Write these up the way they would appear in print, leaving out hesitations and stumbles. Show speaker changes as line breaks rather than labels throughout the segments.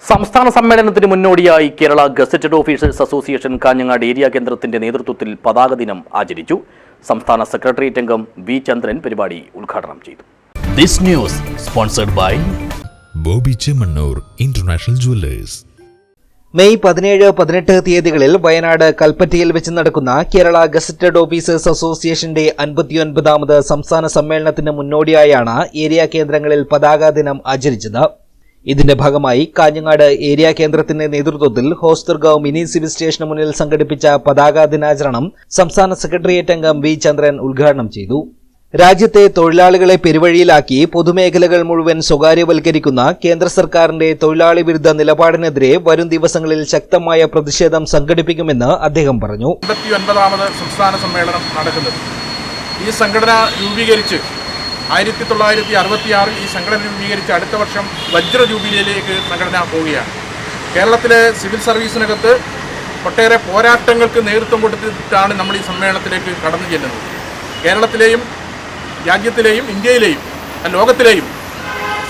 സംസ്ഥാന സമ്മേളനത്തിന് മുന്നോടിയായി Kerala gazetted officers association Kanhangad area കേന്ദ്രത്തിന്റെ നേതൃത്വത്തിൽ പതാക ദിനം ആചരിച്ചു. സംസ്ഥാന സെക്രട്ടേറിയറ്റ് അംഗം വി ചന്ദ്രൻ പരിപാടി ഉദ്ഘാടനം ചെയ്തു.
This news sponsored by
Boby Chemmanur international jewellers.
May 17-18 തീയതികളിൽ വയനാട് കൽപ്പറ്റയിൽ വെച്ച് നടക്കുന്ന കേരള ഗസറ്റഡ് ഓഫീസേഴ്സ് അസോസിയേഷന്റെ 59ാമത് സംസ്ഥാന സമ്മേളനത്തിന് മുന്നോടിയായാണ് ഏരിയ കേന്ദ്രങ്ങളിൽ പതാക ദിനം ആചരിച്ചത്. ഇതിന്റെ ഭാഗമായി കാഞ്ഞങ്ങാട് ഏരിയ കേന്ദ്രത്തിന്റെ നേതൃത്വത്തിൽ ഹോസ്ദുർഗാവ് മിനി സിവിൽ സ്റ്റേഷന് മുന്നിൽ സംഘടിപ്പിച്ച പതാക ദിനാചരണം സംസ്ഥാന സെക്രട്ടേറിയറ്റ് അംഗം വി ചന്ദ്രൻ ഉദ്ഘാടനം ചെയ്തു. രാജ്യത്തെ തൊഴിലാളികളെ പെരുവഴിയിലാക്കി പൊതുമേഖലകൾ മുഴുവൻ സ്വകാര്യവൽക്കരിക്കുന്ന കേന്ദ്ര സർക്കാരിന്റെ തൊഴിലാളി വിരുദ്ധ നിലപാടിനെതിരെ വരും ദിവസങ്ങളിൽ ശക്തമായ പ്രതിഷേധം സംഘടിപ്പിക്കുമെന്ന് അദ്ദേഹം പറഞ്ഞു.
59ാമത് സംസ്ഥാന സമ്മേളനം നടക്കുന്നത് ഈ സംഘടന രൂപീകരിച്ച് 1966 ഈ സംഘടന രൂപീകരിച്ച് അടുത്ത വർഷം വജ്ര ജൂബിലിയിലേക്ക് സംഘടന പോവുകയാണ്. കേരളത്തിലെ സിവിൽ സർവീസിനകത്ത് ഒട്ടേറെ പോരാട്ടങ്ങൾക്ക് നേതൃത്വം കൊടുത്തിട്ടാണ് നമ്മൾ ഈ സമ്മേളനത്തിലേക്ക് കടന്നു ചെല്ലുന്നത്. കേരളത്തിലെയും രാജ്യത്തിലെയും ഇന്ത്യയിലെയും ലോകത്തിലെയും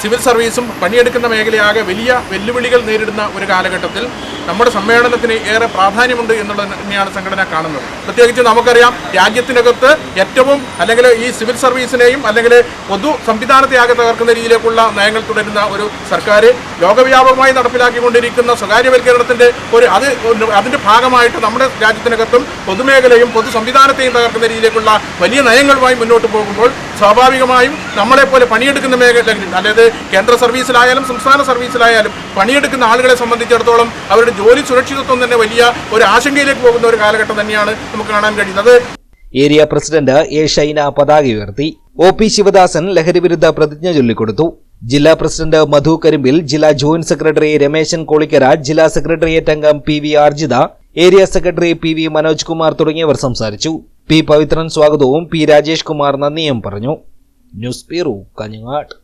സിവിൽ സർവീസും പണിയെടുക്കുന്ന മേഖലയാകെ വലിയ വെല്ലുവിളികൾ നേരിടുന്ന ഒരു കാലഘട്ടത്തിൽ നമ്മുടെ സമ്മേളനത്തിന് ഏറെ പ്രാധാന്യമുണ്ട് എന്നുള്ളത് തന്നെയാണ് സംഘടന കാണുന്നത്. പ്രത്യേകിച്ച് നമുക്കറിയാം, രാജ്യത്തിനകത്ത് ഏറ്റവും അല്ലെങ്കിൽ ഈ സിവിൽ സർവീസിനെയും അല്ലെങ്കിൽ പൊതു സംവിധാനത്തെയാകെ തകർക്കുന്ന രീതിയിലേക്കുള്ള നയങ്ങൾ തുടരുന്ന ഒരു സർക്കാർ ലോകവ്യാപകമായി നടപ്പിലാക്കിക്കൊണ്ടിരിക്കുന്ന സ്വകാര്യവൽക്കരണത്തിൻ്റെ അതിൻ്റെ ഭാഗമായിട്ട് നമ്മുടെ രാജ്യത്തിനകത്തും പൊതുമേഖലയും പൊതു സംവിധാനത്തെയും തകർക്കുന്ന രീതിയിലേക്കുള്ള വലിയ നയങ്ങളുമായി മുന്നോട്ട് പോകുമ്പോൾ സ്വാഭാവികമായും നമ്മളെപ്പോലെ പണിയെടുക്കുന്ന മേഖലകളിൽ, അതായത് കേന്ദ്ര സർവീസിലായാലും സംസ്ഥാന സർവീസിലായാലും പണിയെടുക്കുന്ന ആളുകളെ സംബന്ധിച്ചിടത്തോളം അവരുടെ ജോലി സുരക്ഷിതത്വം തന്നെ വലിയ ഒരു ആശങ്കയിലേക്ക് പോകുന്ന ഒരു കാലഘട്ടം തന്നെയാണ് നമുക്ക് കാണാൻ കഴിയുന്നത്.
ഏരിയ പ്രസിഡന്റ് എ ഷൈന പതാക ഉയർത്തി. ഒ.പി. ശിവദാസൻ ലഹരിവിരുദ്ധ പ്രതിജ്ഞ ചൊല്ലിക്കൊടുത്തു. ജില്ലാ പ്രസിഡന്റ് മധു കരിമ്പിൽ, ജില്ലാ ജോയിന്റ് സെക്രട്ടറി രമേശൻ കോളിക്കര, ജില്ലാ സെക്രട്ടേറിയറ്റ് അംഗം പി.വി. Arjitha, area secretary PV. മനോജ് കുമാർ തുടങ്ങിയവർ സംസാരിച്ചു. പി. പവിത്രൻ സ്വാഗതവും പി. രാജേഷ് കുമാർ നന്ദിയും പറഞ്ഞു. News bureau, Kanhangad.